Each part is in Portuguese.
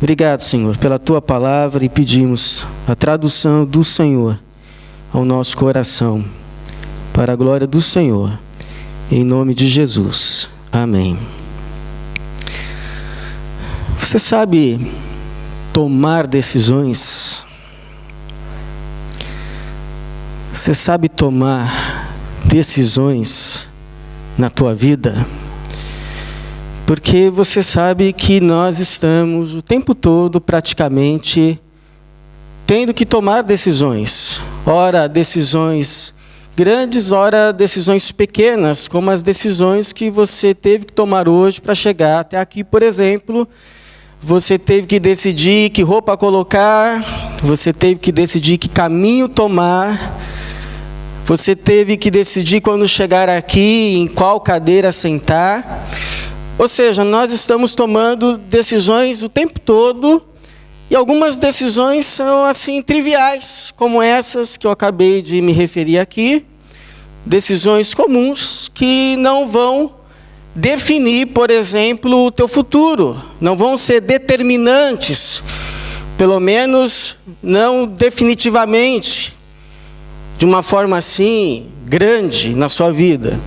Obrigado, Senhor, pela Tua palavra e pedimos a tradução do Senhor ao nosso coração, para a glória do Senhor, em nome de Jesus. Amém. Você sabe tomar decisões? Você sabe tomar decisões na tua vida? Porque você sabe que nós estamos o tempo todo praticamente tendo que tomar decisões. Ora, decisões grandes, ora, decisões pequenas, como as decisões que você teve que tomar hoje para chegar até aqui, por exemplo. Você teve que decidir que roupa colocar, você teve que decidir que caminho tomar, você teve que decidir quando chegar aqui em qual cadeira sentar. Ou seja, nós estamos tomando decisões o tempo todo, e algumas decisões são assim triviais, como essas que eu acabei de me referir aqui, decisões comuns que não vão definir, por exemplo, o teu futuro, não vão ser determinantes, pelo menos não definitivamente, de uma forma assim grande na sua vida.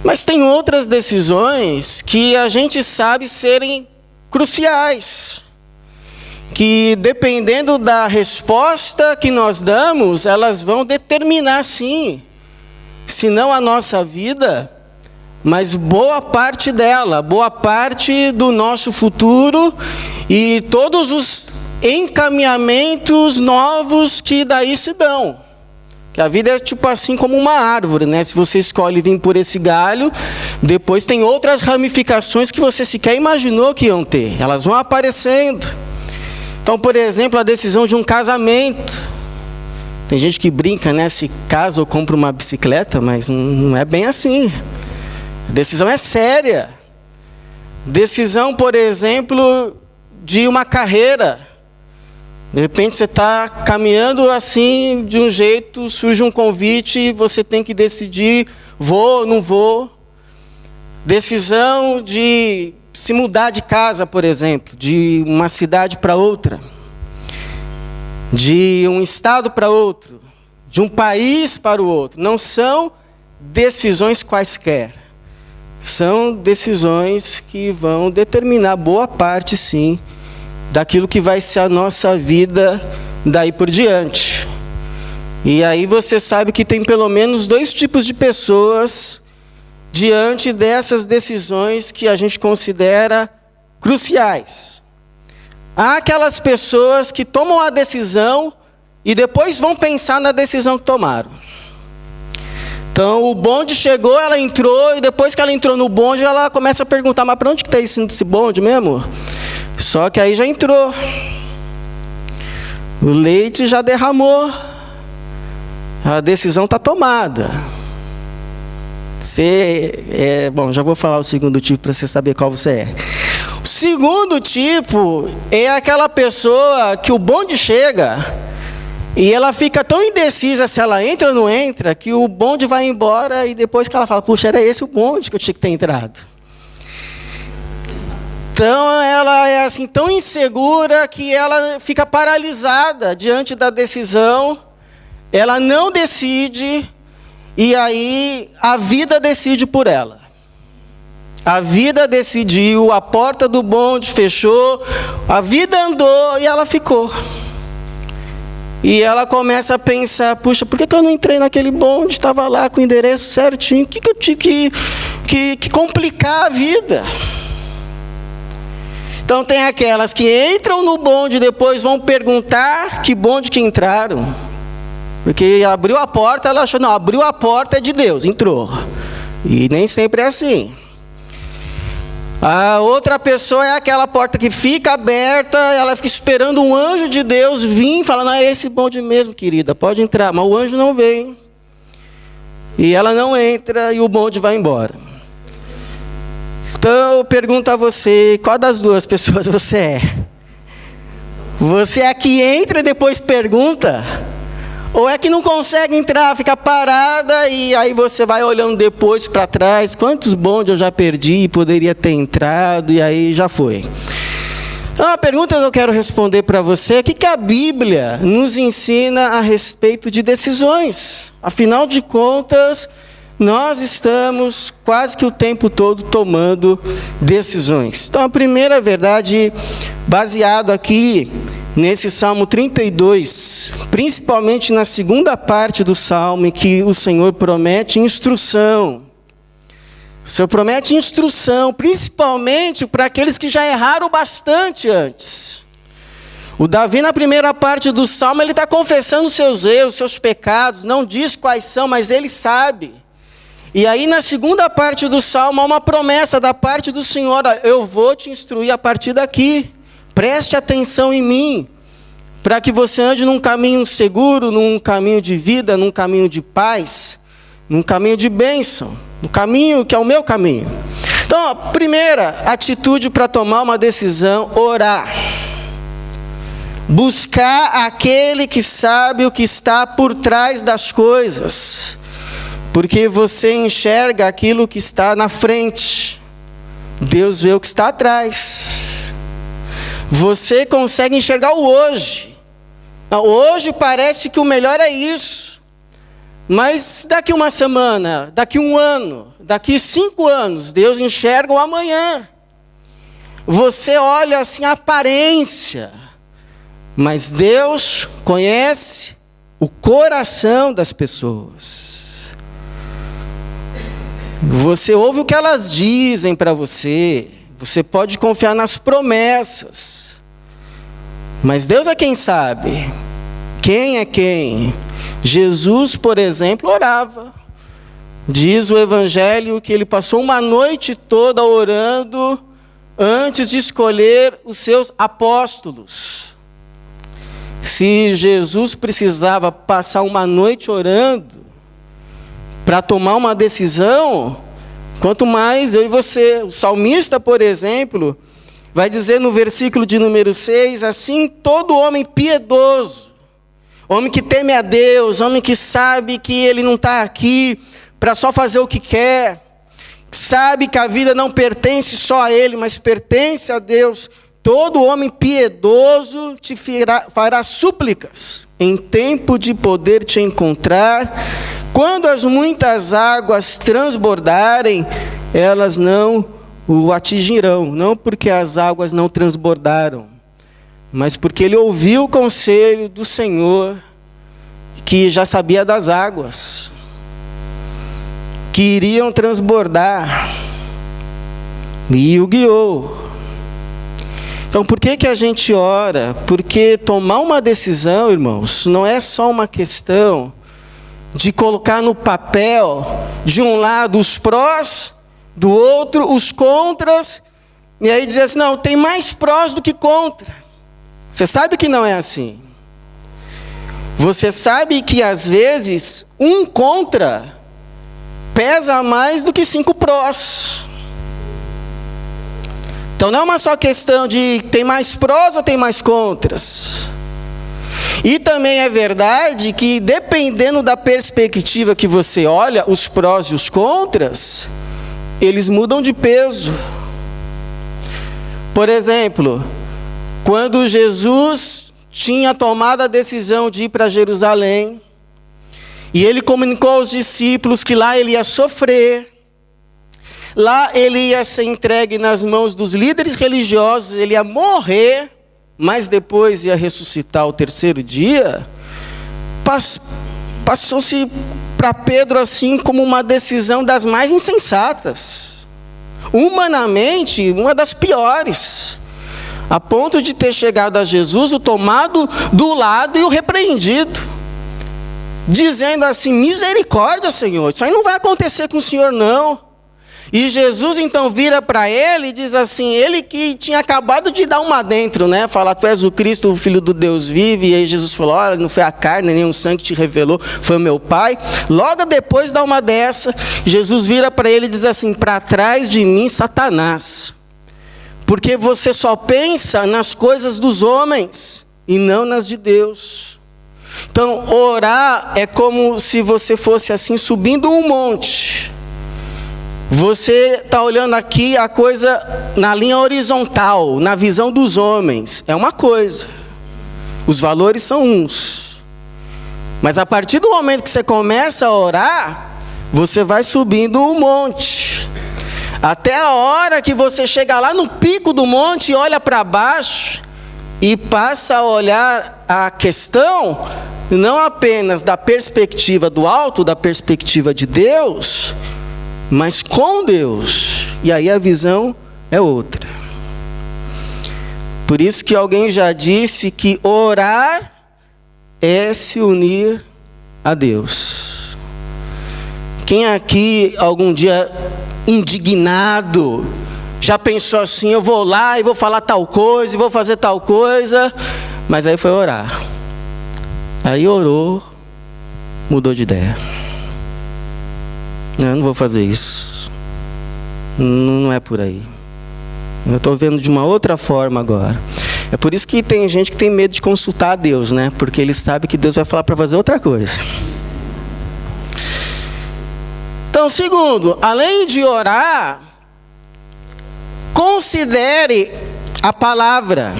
Mas tem outras decisões que a gente sabe serem cruciais, que dependendo da resposta que nós damos, elas vão determinar sim, se não a nossa vida, mas boa parte dela, boa parte do nosso futuro e todos os encaminhamentos novos que daí se dão. Que a vida é tipo assim como uma árvore, né? Se você escolhe vir por esse galho, depois tem outras ramificações que você sequer imaginou que iam ter. Elas vão aparecendo. Então, por exemplo, a decisão de um casamento. Tem gente que brinca, né? Se casa ou compra uma bicicleta, mas não é bem assim. A decisão é séria. Decisão, por exemplo, de uma carreira. De repente você está caminhando assim, de um jeito, surge um convite e você tem que decidir, vou ou não vou. Decisão de se mudar de casa, por exemplo, de uma cidade para outra. De um estado para outro. De um país para o outro. Não são decisões quaisquer. São decisões que vão determinar boa parte, sim, daquilo que vai ser a nossa vida daí por diante. E aí você sabe que tem pelo menos dois tipos de pessoas diante dessas decisões que a gente considera cruciais. Há aquelas pessoas que tomam a decisão e depois vão pensar na decisão que tomaram. Então o bonde chegou, ela entrou, e depois que ela entrou no bonde, ela começa a perguntar, mas para onde que está esse bonde mesmo? Só que aí já entrou. O leite já derramou. A decisão está tomada. Bom, já vou falar o segundo tipo para você saber qual você é. O segundo tipo é aquela pessoa que o bonde chega e ela fica tão indecisa se ela entra ou não entra, que o bonde vai embora e depois que ela fala, puxa, era esse o bonde que eu tinha que ter entrado. Então ela é assim tão insegura que ela fica paralisada diante da decisão, ela não decide e aí a vida decide por ela. A vida decidiu, a porta do bonde fechou, a vida andou e ela ficou. E ela começa a pensar, puxa, por que eu não entrei naquele bonde, estava lá com o endereço certinho, por que eu tive que complicar a vida? Então tem aquelas que entram no bonde e depois vão perguntar que bonde que entraram. Porque abriu a porta, ela achou, não, abriu a porta é de Deus, entrou. E nem sempre é assim. A outra pessoa é aquela porta que fica aberta, ela fica esperando um anjo de Deus vir, falando, é esse bonde mesmo, querida, pode entrar. Mas o anjo não vem. E ela não entra e o bonde vai embora. Então eu pergunto a você, qual das duas pessoas você é? Você é a que entra e depois pergunta? Ou é que não consegue entrar, fica parada e aí você vai olhando depois para trás, quantos bondes eu já perdi e poderia ter entrado e aí já foi. Então, a pergunta que eu quero responder para você é: o que a Bíblia nos ensina a respeito de decisões? Afinal de contas, nós estamos quase que o tempo todo tomando decisões. Então, a primeira verdade, baseado aqui nesse Salmo 32, principalmente na segunda parte do Salmo, em que o Senhor promete instrução. O Senhor promete instrução, principalmente para aqueles que já erraram bastante antes. O Davi, na primeira parte do Salmo, ele está confessando os seus erros, seus pecados, não diz quais são, mas ele sabe. E aí, na segunda parte do Salmo, há uma promessa da parte do Senhor: eu vou te instruir a partir daqui. Preste atenção em mim, para que você ande num caminho seguro, num caminho de vida, num caminho de paz, num caminho de bênção, no caminho que é o meu caminho. Então, a primeira atitude para tomar uma decisão: orar. Buscar aquele que sabe o que está por trás das coisas, porque você enxerga aquilo que está na frente, Deus vê o que está atrás. Você consegue enxergar o hoje. Hoje parece que o melhor é isso, mas daqui uma semana, daqui um ano, daqui 5 anos, Deus enxerga o amanhã. Você olha assim a aparência, mas Deus conhece o coração das pessoas. Você ouve o que elas dizem para você. Você pode confiar nas promessas. Mas Deus é quem sabe. Quem é quem? Jesus, por exemplo, orava. Diz o Evangelho que ele passou uma noite toda orando antes de escolher os seus apóstolos. Se Jesus precisava passar uma noite orando para tomar uma decisão, quanto mais eu e você. O salmista, por exemplo, vai dizer no versículo de número 6, assim, todo homem piedoso, homem que teme a Deus, homem que sabe que ele não está aqui para só fazer o que quer, sabe que a vida não pertence só a ele, mas pertence a Deus. Todo homem piedoso te fará súplicas em tempo de poder te encontrar. Quando as muitas águas transbordarem, elas não o atingirão. Não porque as águas não transbordaram, mas porque ele ouviu o conselho do Senhor, que já sabia das águas que iriam transbordar, e o guiou. Então, por que a gente ora? Porque tomar uma decisão, irmãos, não é só uma questão de colocar no papel, de um lado os prós, do outro os contras, e aí dizer assim: não, tem mais prós do que contra. Você sabe que não é assim. Você sabe que às vezes um contra pesa mais do que 5 prós. Então não é uma só questão de tem mais prós ou tem mais contras. E também é verdade que, dependendo da perspectiva que você olha, os prós e os contras, eles mudam de peso. Por exemplo, quando Jesus tinha tomado a decisão de ir para Jerusalém, e ele comunicou aos discípulos que lá ele ia sofrer, lá ele ia ser entregue nas mãos dos líderes religiosos, ele ia morrer, mas depois ia ressuscitar ao 3º dia, passou-se para Pedro assim como uma decisão das mais insensatas. Humanamente, uma das piores. A ponto de ter chegado a Jesus, o tomado do lado e o repreendido. Dizendo assim: misericórdia, Senhor, isso aí não vai acontecer com o Senhor, não. E Jesus então vira para ele e diz assim, ele que tinha acabado de dar uma dentro, né? Fala: tu és o Cristo, o Filho do Deus vive. E aí Jesus falou: olha, não foi a carne, nem o sangue que te revelou, foi o meu Pai. Logo depois dá uma dessa, Jesus vira para ele e diz assim: para trás de mim, Satanás, porque você só pensa nas coisas dos homens e não nas de Deus. Então, orar é como se você fosse assim subindo um monte. Você está olhando aqui a coisa na linha horizontal, na visão dos homens. É uma coisa. Os valores são uns. Mas a partir do momento que você começa a orar, você vai subindo o monte. Até a hora que você chega lá no pico do monte e olha para baixo e passa a olhar a questão não apenas da perspectiva do alto, da perspectiva de Deus, mas com Deus. E aí a visão é outra. Por isso que alguém já disse que orar é se unir a Deus. Quem aqui algum dia indignado já pensou assim: eu vou lá e vou falar tal coisa, e vou fazer tal coisa, mas aí foi orar. Aí orou, mudou de ideia. Não vou fazer isso. Não é por aí. Eu estou vendo de uma outra forma agora. É por isso que tem gente que tem medo de consultar a Deus, né? Porque ele sabe que Deus vai falar para fazer outra coisa. Então, segundo, além de orar, considere a palavra.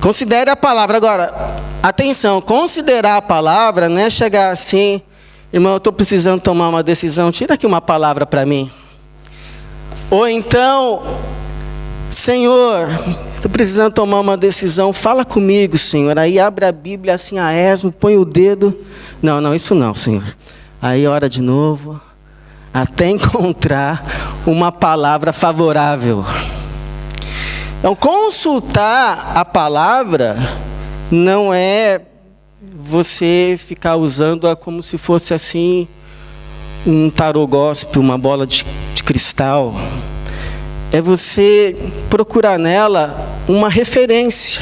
Considere a palavra. Agora, atenção, considerar a palavra não é chegar assim: irmão, eu estou precisando tomar uma decisão, tira aqui uma palavra para mim. Ou então: Senhor, estou precisando tomar uma decisão, fala comigo, Senhor. Aí abre a Bíblia assim a esmo, põe o dedo. Não, isso não, Senhor. Aí ora de novo, até encontrar uma palavra favorável. Então, consultar a palavra não é você ficar usando-a como se fosse assim um tarô gospel, uma bola de cristal. É você procurar nela uma referência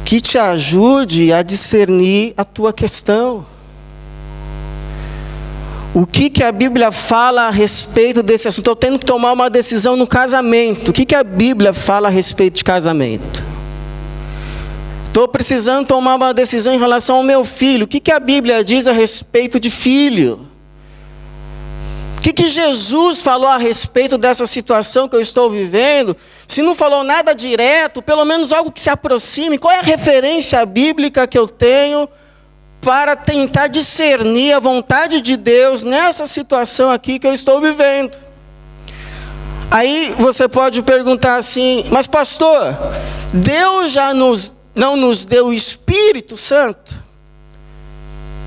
que te ajude a discernir a tua questão. O que a Bíblia fala a respeito desse assunto? Estou tendo que tomar uma decisão no casamento. O que a Bíblia fala a respeito de casamento? Estou precisando tomar uma decisão em relação ao meu filho. O que a Bíblia diz a respeito de filho? O que Jesus falou a respeito dessa situação que eu estou vivendo? Se não falou nada direto, pelo menos algo que se aproxime. Qual é a referência bíblica que eu tenho para tentar discernir a vontade de Deus nessa situação aqui que eu estou vivendo? Aí você pode perguntar assim: mas pastor, Deus já não nos deu o Espírito Santo,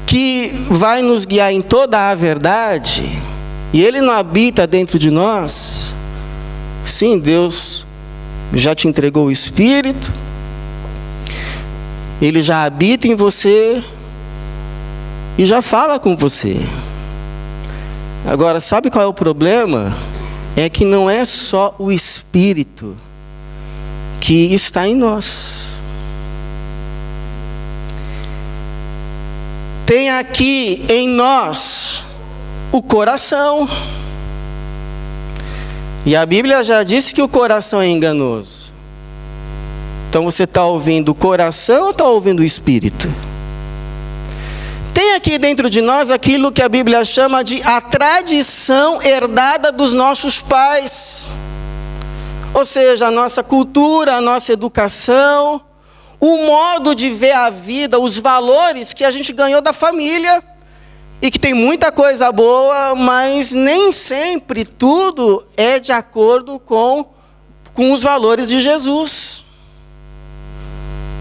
que vai nos guiar em toda a verdade, e Ele não habita dentro de nós? Sim, Deus já te entregou o Espírito, Ele já habita em você, e já fala com você. Agora, sabe qual é o problema? É que não é só o Espírito que está em nós. Tem aqui em nós o coração. E a Bíblia já disse que o coração é enganoso. Então você está ouvindo o coração ou está ouvindo o Espírito? Tem aqui dentro de nós aquilo que a Bíblia chama de a tradição herdada dos nossos pais. Ou seja, a nossa cultura, a nossa educação, o modo de ver a vida, os valores que a gente ganhou da família. E que tem muita coisa boa, mas nem sempre tudo é de acordo com os valores de Jesus.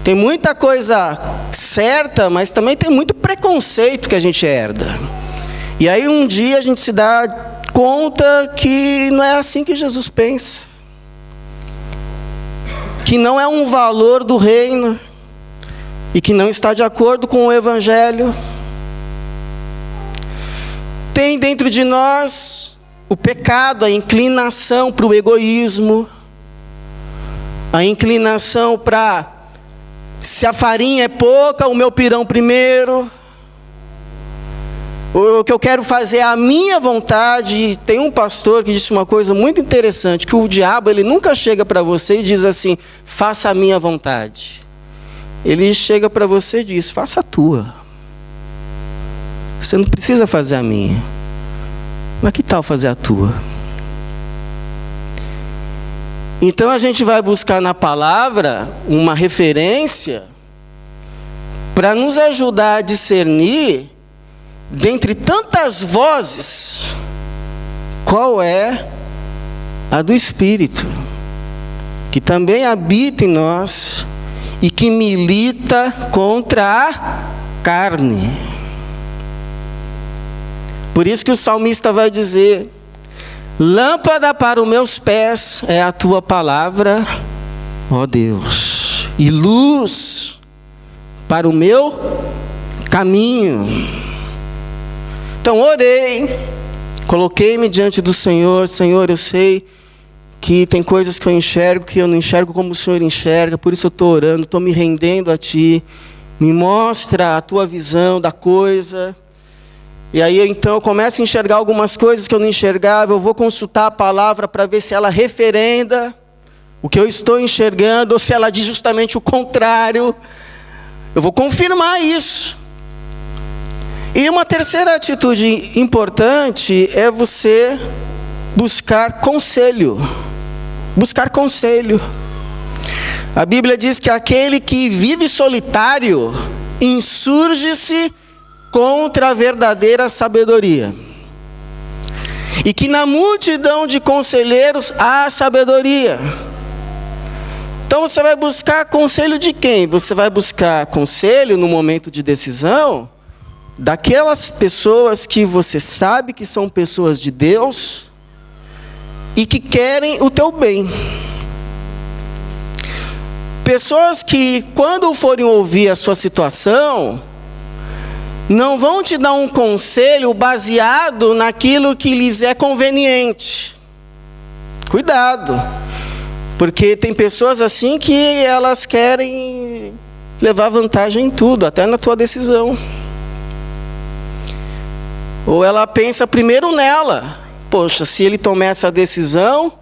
Tem muita coisa certa, mas também tem muito preconceito que a gente herda. E aí um dia a gente se dá conta que não é assim que Jesus pensa. Que não é um valor do reino. E que não está de acordo com o Evangelho. Tem dentro de nós o pecado, a inclinação para o egoísmo. A inclinação para: se a farinha é pouca, o meu pirão primeiro. O que eu quero fazer é a minha vontade. Tem um pastor que disse uma coisa muito interessante, que o diabo ele nunca chega para você e diz assim: faça a minha vontade. Ele chega para você e diz: faça a tua. Você não precisa fazer a minha. Mas que tal fazer a tua? Então a gente vai buscar na palavra uma referência para nos ajudar a discernir, dentre tantas vozes, qual é a do Espírito, que também habita em nós e que milita contra a carne. Por isso que o salmista vai dizer: lâmpada para os meus pés é a tua palavra, ó Deus, e luz para o meu caminho. Então orei, coloquei-me diante do Senhor. Senhor, eu sei que tem coisas que eu enxergo, que eu não enxergo como o Senhor enxerga, por isso eu estou orando, estou me rendendo a Ti. Me mostra a Tua visão da coisa. E aí então eu começo a enxergar algumas coisas que eu não enxergava, eu vou consultar a palavra para ver se ela referenda o que eu estou enxergando, ou se ela diz justamente o contrário. Eu vou confirmar isso. E uma terceira atitude importante é você buscar conselho. Buscar conselho. A Bíblia diz que aquele que vive solitário insurge-se contra a verdadeira sabedoria. E que na multidão de conselheiros há sabedoria. Então você vai buscar conselho de quem? Você vai buscar conselho no momento de decisão daquelas pessoas que você sabe que são pessoas de Deus e que querem o teu bem. Pessoas que, quando forem ouvir a sua situação, não vão te dar um conselho baseado naquilo que lhes é conveniente. Cuidado, porque tem pessoas assim que elas querem levar vantagem em tudo, até na tua decisão. Ou ela pensa primeiro nela. Poxa, se ele tomar essa decisão,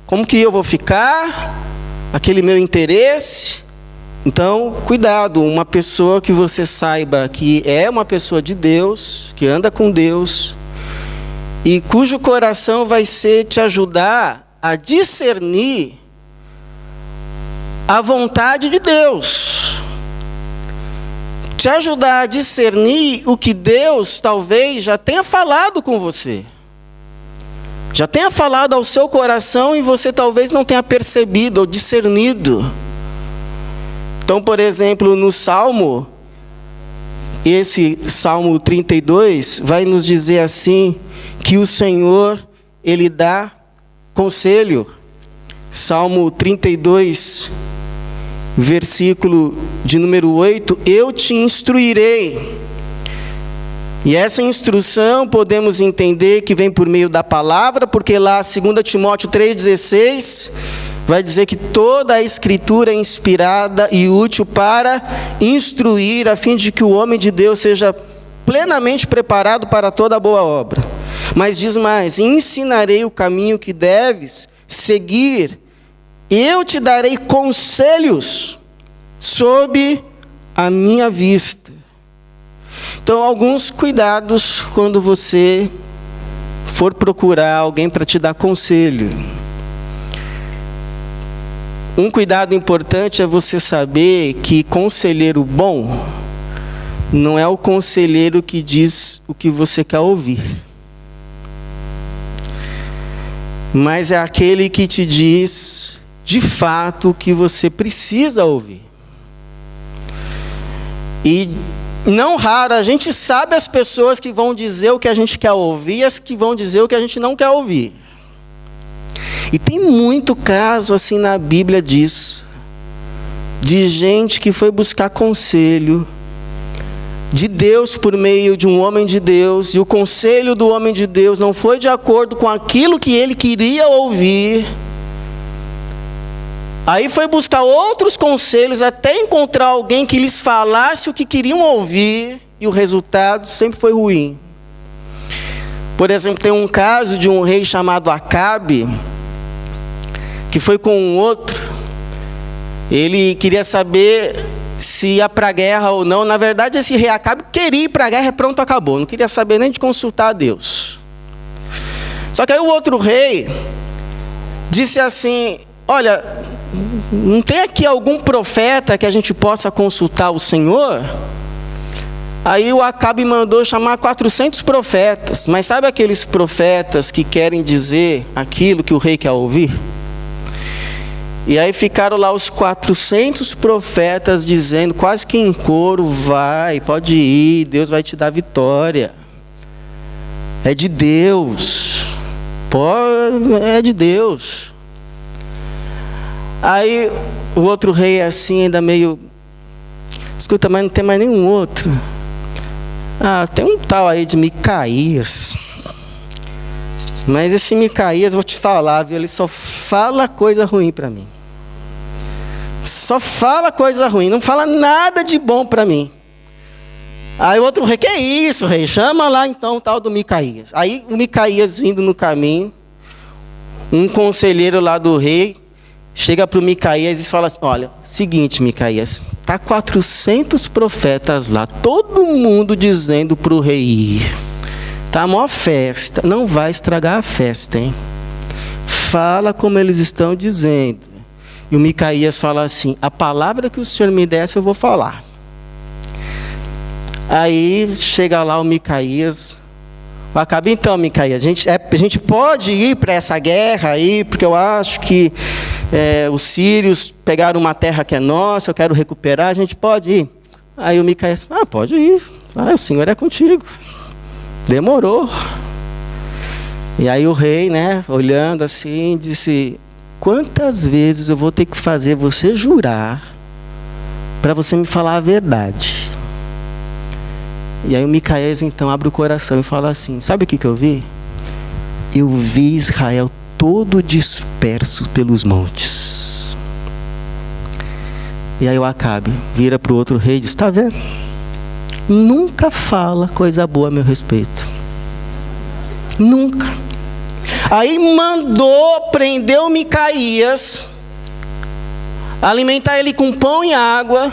como que eu vou ficar? Aquele meu interesse. Então, cuidado, uma pessoa que você saiba que é uma pessoa de Deus, que anda com Deus, e cujo coração vai ser te ajudar a discernir a vontade de Deus. Te ajudar a discernir o que Deus talvez já tenha falado com você. Já tenha falado ao seu coração e você talvez não tenha percebido ou discernido. Então, por exemplo, no Salmo, esse Salmo 32, vai nos dizer assim, que o Senhor, Ele dá conselho. Salmo 32, versículo de número 8, eu te instruirei. E essa instrução podemos entender que vem por meio da palavra, porque lá 2 Timóteo 3,16... vai dizer que toda a Escritura é inspirada e útil para instruir, a fim de que o homem de Deus seja plenamente preparado para toda boa obra. Mas diz mais, ensinarei o caminho que deves seguir, eu te darei conselhos sob a minha vista. Então, alguns cuidados quando você for procurar alguém para te dar conselho. Um cuidado importante é você saber que conselheiro bom não é o conselheiro que diz o que você quer ouvir, mas é aquele que te diz de fato o que você precisa ouvir. E não raro a gente sabe as pessoas que vão dizer o que a gente quer ouvir e as que vão dizer o que a gente não quer ouvir. E tem muito caso assim na Bíblia disso, de gente que foi buscar conselho de Deus por meio de um homem de Deus, e o conselho do homem de Deus não foi de acordo com aquilo que ele queria ouvir. Aí foi buscar outros conselhos até encontrar alguém que lhes falasse o que queriam ouvir, e o resultado sempre foi ruim. Por exemplo, tem um caso de um rei chamado Acabe, que foi com um outro. Ele queria saber se ia para a guerra ou não. Na verdade, esse rei Acabe queria ir para a guerra e pronto, acabou. Não queria saber nem de consultar a Deus. Só que aí o outro rei disse assim: olha, não tem aqui algum profeta que a gente possa consultar o Senhor? Aí o Acabe mandou chamar 400 profetas. Mas sabe aqueles profetas que querem dizer aquilo que o rei quer ouvir? E aí ficaram lá os 400 profetas dizendo, quase que em coro: vai, pode ir, Deus vai te dar vitória. É de Deus. É de Deus. Aí o outro rei assim, ainda meio: escuta, mas não tem mais nenhum outro. Tem um tal aí de Micaías. Mas esse Micaías, vou te falar, viu? Ele só fala coisa ruim para mim. Só fala coisa ruim, não fala nada de bom para mim. Aí o outro rei: que isso, rei? Chama lá então o tal do Micaías. Aí o Micaías vindo no caminho, um conselheiro lá do rei chega para o Micaías e fala assim: olha, seguinte, Micaías, tá 400 profetas lá, todo mundo dizendo para o rei ir. Tá a maior festa, não vai estragar a festa, hein? Fala como eles estão dizendo. E o Micaías fala assim: a palavra que o Senhor me desse eu vou falar. Aí chega lá o Micaías: Acabe, então, Micaías, a gente pode ir para essa guerra aí, porque eu acho que os sírios pegaram uma terra que é nossa, eu quero recuperar, a gente pode ir? Aí o Micaías: pode ir, o Senhor é contigo. Demorou. E aí o rei, olhando assim, disse: quantas vezes eu vou ter que fazer você jurar para você me falar a verdade? E aí o Micaías então abre o coração e fala assim: sabe o que eu vi? Eu vi Israel todo disperso pelos montes. E aí o Acabe vira para o outro rei e diz: está vendo? Nunca fala coisa boa a meu respeito. Nunca. Aí mandou prender o Micaías, alimentar ele com pão e água.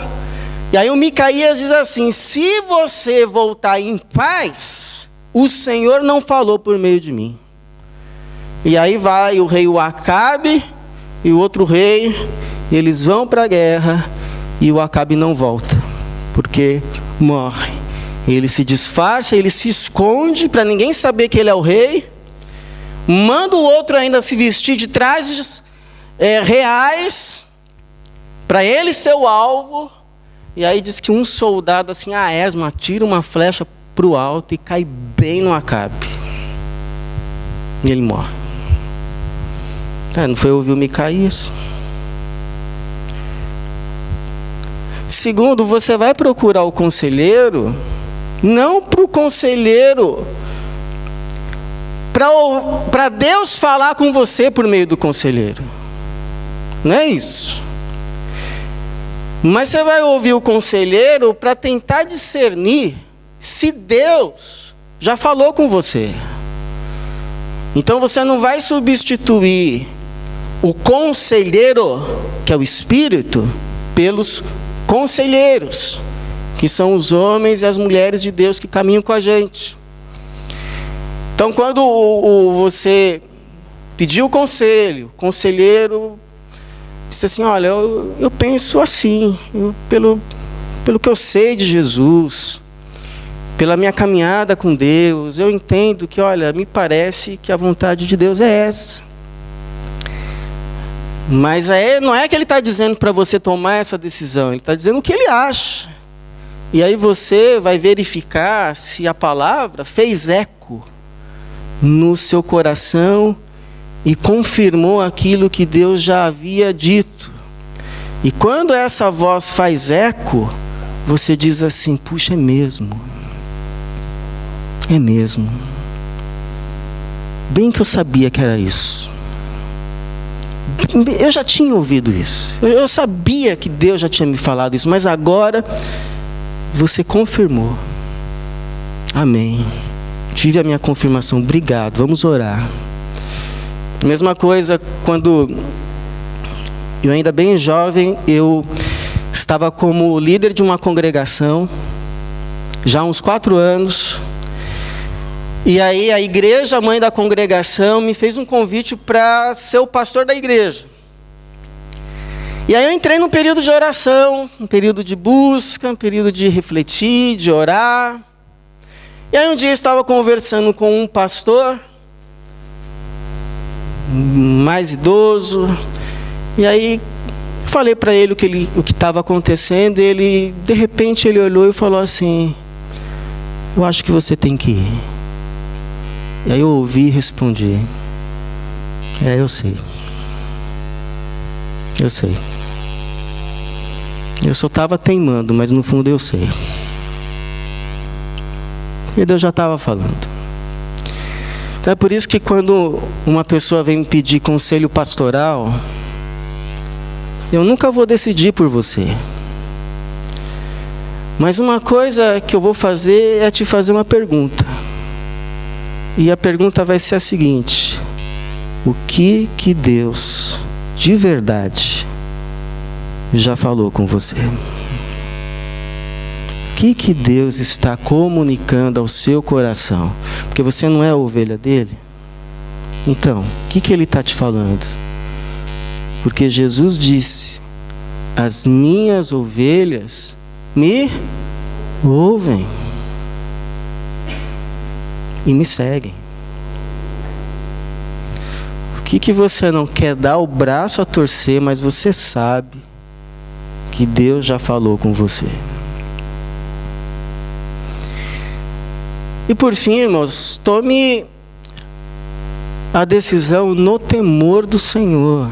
E aí o Micaías diz assim: se você voltar em paz, o Senhor não falou por meio de mim. E aí vai o rei Acabe e o outro rei, eles vão para a guerra e o Acabe não volta, porque morre. Ele se disfarça, ele se esconde para ninguém saber que ele é o rei. Manda o outro ainda se vestir de trajes reais para ele ser o alvo. E aí diz que um soldado assim, a esmo, atira uma flecha para o alto e cai bem no Acabe. E ele morre. Não foi ouvir o Micaías. Segundo, você vai procurar o conselheiro, não para o conselheiro, para Deus falar com você por meio do conselheiro. Não é isso. Mas você vai ouvir o conselheiro para tentar discernir se Deus já falou com você. Então você não vai substituir o conselheiro, que é o Espírito, pelos conselheiros, que são os homens e as mulheres de Deus que caminham com a gente. Então quando você pediu o conselho, o conselheiro disse assim: olha, eu penso assim, pelo que eu sei de Jesus, pela minha caminhada com Deus, eu entendo que, olha, me parece que a vontade de Deus é essa. Mas não é que ele está dizendo para você tomar essa decisão, ele está dizendo o que ele acha. E aí você vai verificar se a palavra fez eco no seu coração e confirmou aquilo que Deus já havia dito. E quando essa voz faz eco, você diz assim: puxa, é mesmo. É mesmo. Bem que eu sabia que era isso. Eu já tinha ouvido isso. Eu sabia que Deus já tinha me falado isso, mas agora você confirmou. Amém. Tive a minha confirmação. Obrigado. Vamos orar. Mesma coisa quando eu ainda bem jovem, eu estava como líder de uma congregação, já há uns 4 anos, E aí a igreja, a mãe da congregação, me fez um convite para ser o pastor da igreja. E aí eu entrei num período de oração, um período de busca, um período de refletir, de orar. E aí um dia eu estava conversando com um pastor, mais idoso, e aí falei para ele o que estava acontecendo, e ele, de repente, ele olhou e falou assim: eu acho que você tem que ir. E aí eu ouvi e respondi: eu sei. Eu sei. Eu só estava teimando, mas no fundo eu sei. Porque Deus já estava falando. Então é por isso que quando uma pessoa vem me pedir conselho pastoral, eu nunca vou decidir por você. Mas uma coisa que eu vou fazer é te fazer uma pergunta. E a pergunta vai ser a seguinte: o que Deus, de verdade, já falou com você? O que Deus está comunicando ao seu coração? Porque você não é a ovelha dele. Então, o que ele está te falando? Porque Jesus disse: as minhas ovelhas me ouvem e me seguem. O que você não quer dar o braço a torcer, mas você sabe que Deus já falou com você. E por fim, irmãos, tome a decisão no temor do Senhor.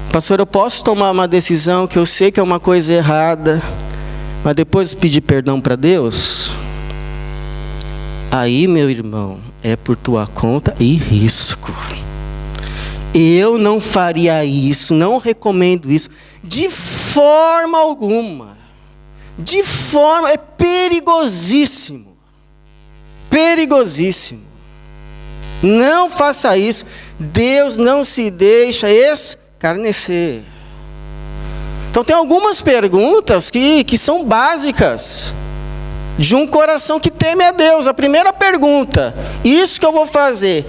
Pastor, eu posso tomar uma decisão que eu sei que é uma coisa errada, mas depois pedir perdão para Deus? Aí, meu irmão, é por tua conta e risco. Eu não faria isso, não recomendo isso, de forma alguma. De forma, é perigosíssimo. Perigosíssimo. Não faça isso. Deus não se deixa escarnecer. Então tem algumas perguntas que são básicas de um coração que teme a Deus. A primeira pergunta: isso que eu vou fazer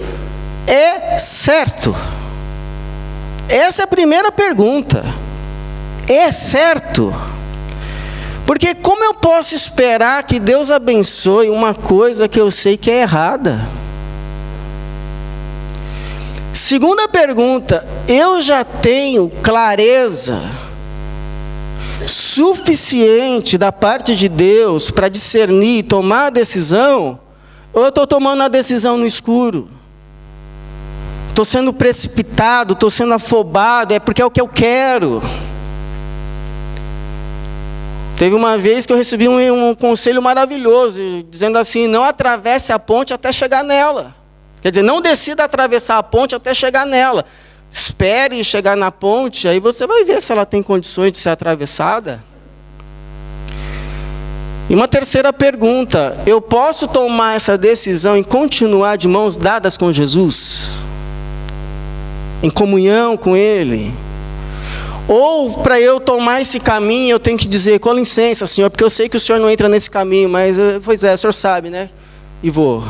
é certo? Essa é a primeira pergunta. É certo? Porque como eu posso esperar que Deus abençoe uma coisa que eu sei que é errada? Segunda pergunta: eu já tenho clareza suficiente da parte de Deus para discernir e tomar a decisão? Ou eu estou tomando a decisão no escuro? Estou sendo precipitado, estou sendo afobado, é porque é o que eu quero. Teve uma vez que eu recebi um conselho maravilhoso, dizendo assim: não atravesse a ponte até chegar nela. Quer dizer, não decida atravessar a ponte até chegar nela. Espere chegar na ponte, aí você vai ver se ela tem condições de ser atravessada. E uma terceira pergunta: eu posso tomar essa decisão em continuar de mãos dadas com Jesus? Em comunhão com Ele? Ou para eu tomar esse caminho, eu tenho que dizer: com licença, Senhor, porque eu sei que o Senhor não entra nesse caminho, mas, pois é, o Senhor sabe, né? E vou.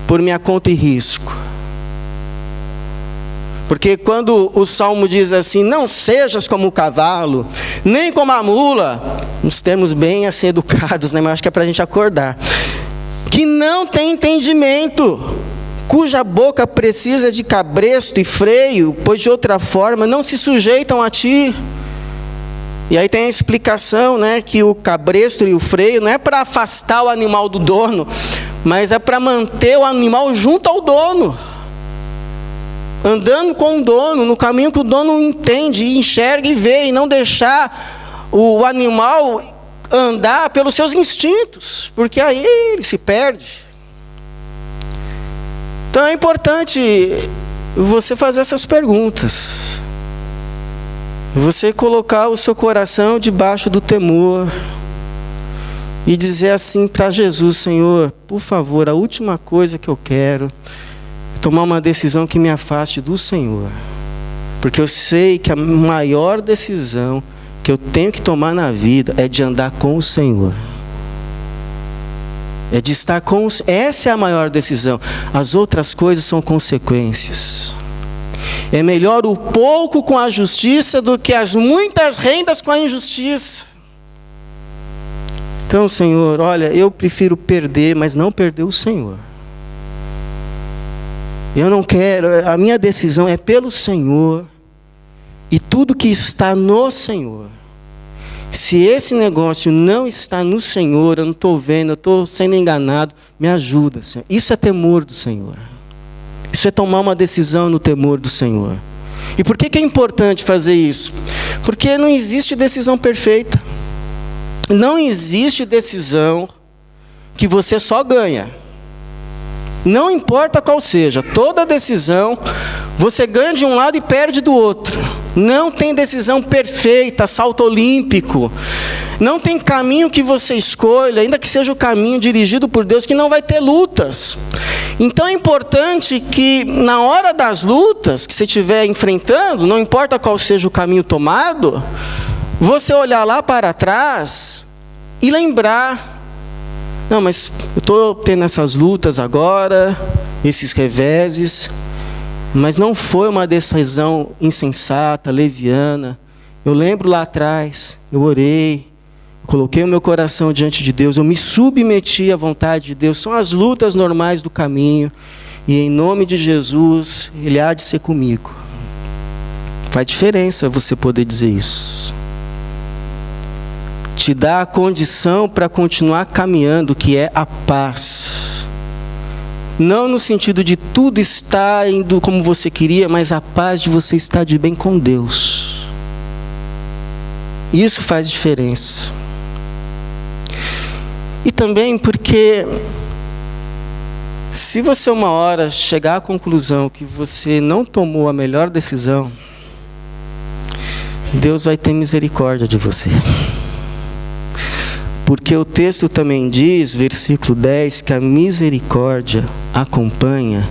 Por minha conta e risco. Porque quando o Salmo diz assim: não sejas como o cavalo, nem como a mula, uns termos bem assim educados, né? Mas acho que é para a gente acordar, que não tem entendimento, cuja boca precisa de cabresto e freio, pois de outra forma não se sujeitam a ti. E aí tem a explicação, né, que o cabresto e o freio não é para afastar o animal do dono, mas é para manter o animal junto ao dono, andando com o dono, no caminho que o dono entende, e enxerga e vê, e não deixar o animal andar pelos seus instintos, porque aí ele se perde. Então é importante você fazer essas perguntas, você colocar o seu coração debaixo do temor e dizer assim para Jesus: Senhor, por favor, a última coisa que eu quero é tomar uma decisão que me afaste do Senhor, porque eu sei que a maior decisão que eu tenho que tomar na vida é de andar com o Senhor. É de estar com os... Essa é a maior decisão. As outras coisas são consequências. É melhor o pouco com a justiça do que as muitas rendas com a injustiça. Então, Senhor, olha, eu prefiro perder, mas não perder o Senhor. Eu não quero, a minha decisão é pelo Senhor e tudo que está no Senhor. Se esse negócio não está no Senhor, eu não estou vendo, eu estou sendo enganado, me ajuda, Senhor. Isso é temor do Senhor. Isso é tomar uma decisão no temor do Senhor. E por que é importante fazer isso? Porque não existe decisão perfeita. Não existe decisão que você só ganha. Não importa qual seja, toda decisão você ganha de um lado e perde do outro. Não tem decisão perfeita, salto olímpico. Não tem caminho que você escolha, ainda que seja o caminho dirigido por Deus, que não vai ter lutas. Então é importante que na hora das lutas que você estiver enfrentando, não importa qual seja o caminho tomado, você olhar lá para trás e lembrar: não, mas eu estou tendo essas lutas agora, esses reveses, mas não foi uma decisão insensata, leviana. Eu lembro lá atrás, eu orei, coloquei o meu coração diante de Deus, eu me submeti à vontade de Deus. São as lutas normais do caminho, e em nome de Jesus, Ele há de ser comigo. Faz diferença você poder dizer isso. Te dá a condição para continuar caminhando, que é a paz. Não no sentido de tudo estar indo como você queria, mas a paz de você estar de bem com Deus. Isso faz diferença. E também porque, se você uma hora chegar à conclusão que você não tomou a melhor decisão, Deus vai ter misericórdia de você. Porque o texto também diz, versículo 10, que a misericórdia acompanha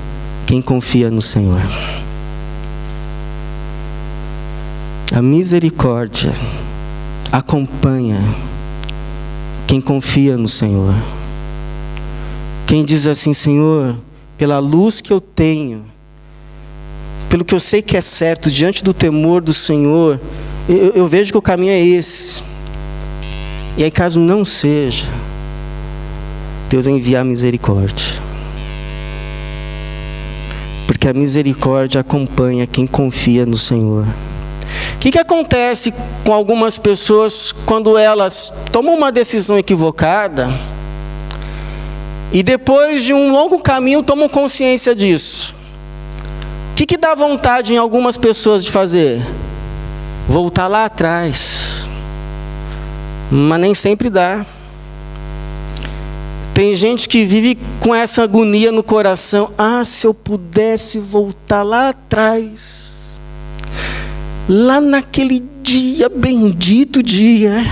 quem confia no Senhor. A misericórdia acompanha quem confia no Senhor. Quem diz assim: Senhor, pela luz que eu tenho, pelo que eu sei que é certo, diante do temor do Senhor, eu vejo que o caminho é esse. E aí, caso não seja, Deus envia a misericórdia. Porque a misericórdia acompanha quem confia no Senhor. O que acontece com algumas pessoas quando elas tomam uma decisão equivocada e depois de um longo caminho tomam consciência disso? O que dá vontade em algumas pessoas de fazer? Voltar lá atrás. Mas nem sempre dá. Tem gente que vive com essa agonia no coração: ah, se eu pudesse voltar lá atrás, lá naquele dia, bendito dia,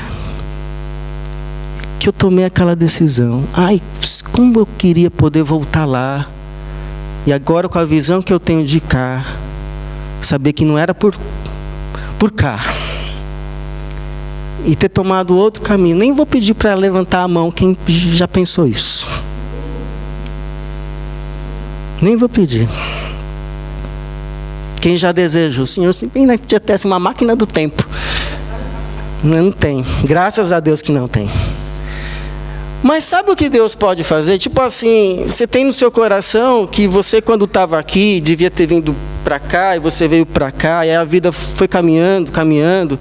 que eu tomei aquela decisão. Ai, como eu queria poder voltar lá. E agora, com a visão que eu tenho de cá, saber que não era por cá. E ter tomado outro caminho. Nem vou pedir para levantar a mão quem já pensou isso. Nem vou pedir. Quem já desejou: Senhor, se bem que já tivesse uma máquina do tempo. Não tem. Graças a Deus que não tem. Mas sabe o que Deus pode fazer? Tipo assim, você tem no seu coração que você, quando estava aqui, devia ter vindo para cá, e você veio para cá, e a vida foi caminhando.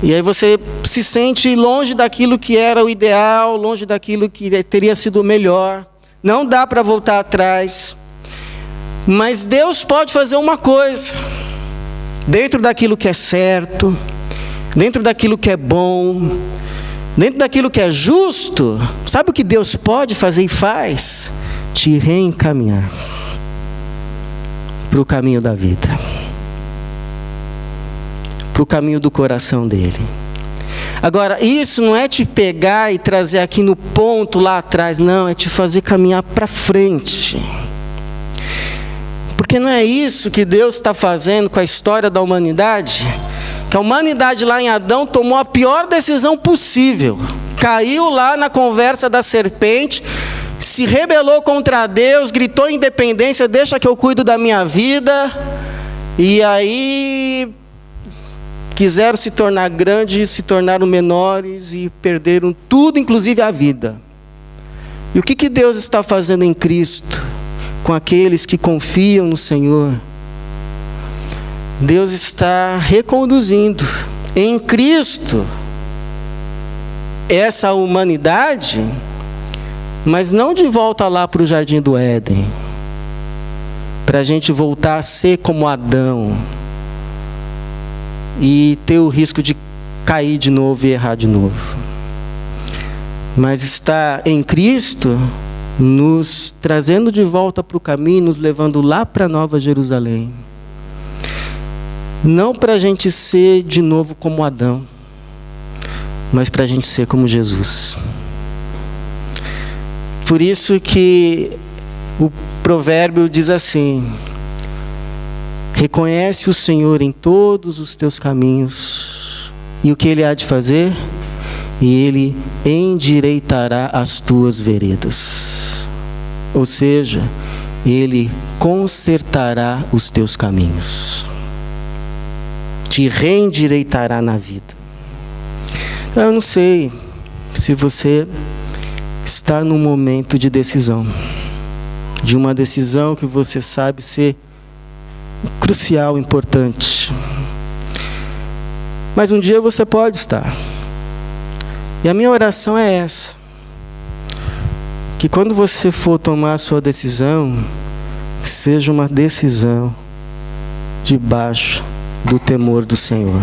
E aí você se sente longe daquilo que era o ideal, longe daquilo que teria sido o melhor. Não dá para voltar atrás. Mas Deus pode fazer uma coisa. Dentro daquilo que é certo, dentro daquilo que é bom, dentro daquilo que é justo, sabe o que Deus pode fazer e faz? Te reencaminhar para o caminho da vida. Para o caminho do coração dele. Agora, isso não é te pegar e trazer aqui no ponto lá atrás, não, é te fazer caminhar para frente. Porque não é isso que Deus está fazendo com a história da humanidade? Que a humanidade lá em Adão tomou a pior decisão possível. Caiu lá na conversa da serpente, se rebelou contra Deus, gritou independência, deixa que eu cuido da minha vida, e aí quiseram se tornar grandes, se tornaram menores e perderam tudo, inclusive a vida. E o que Deus está fazendo em Cristo com aqueles que confiam no Senhor? Deus está reconduzindo em Cristo essa humanidade, mas não de volta lá para o Jardim do Éden, para a gente voltar a ser como Adão e ter o risco de cair de novo e errar de novo. Mas está em Cristo nos trazendo de volta para o caminho, nos levando lá para a Nova Jerusalém. Não para a gente ser de novo como Adão, mas para a gente ser como Jesus. Por isso que o provérbio diz assim: reconhece o Senhor em todos os teus caminhos, e o que Ele há de fazer? E Ele endireitará as tuas veredas. Ou seja, Ele consertará os teus caminhos, te reendireitará na vida. Eu não sei se você está num momento de decisão, de uma decisão que você sabe ser crucial, importante. Mas um dia você pode estar. E a minha oração é essa: que quando você for tomar a sua decisão, seja uma decisão debaixo do temor do Senhor.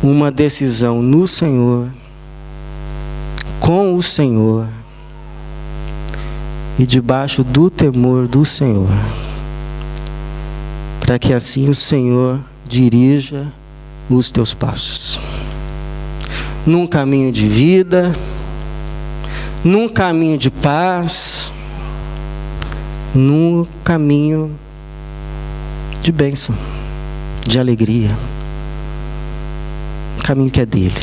Uma decisão no Senhor, com o Senhor e debaixo do temor do Senhor, para que assim o Senhor dirija os teus passos num caminho de vida, num caminho de paz, num caminho de bênção, de alegria, um caminho que é dele.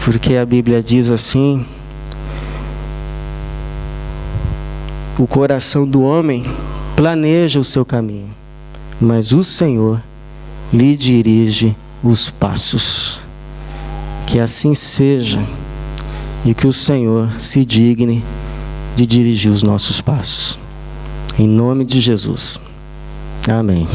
Porque a Bíblia diz assim: o coração do homem planeja o seu caminho, mas o Senhor lhe dirige os passos. Que assim seja, e que o Senhor se digne de dirigir os nossos passos. Em nome de Jesus. Amém.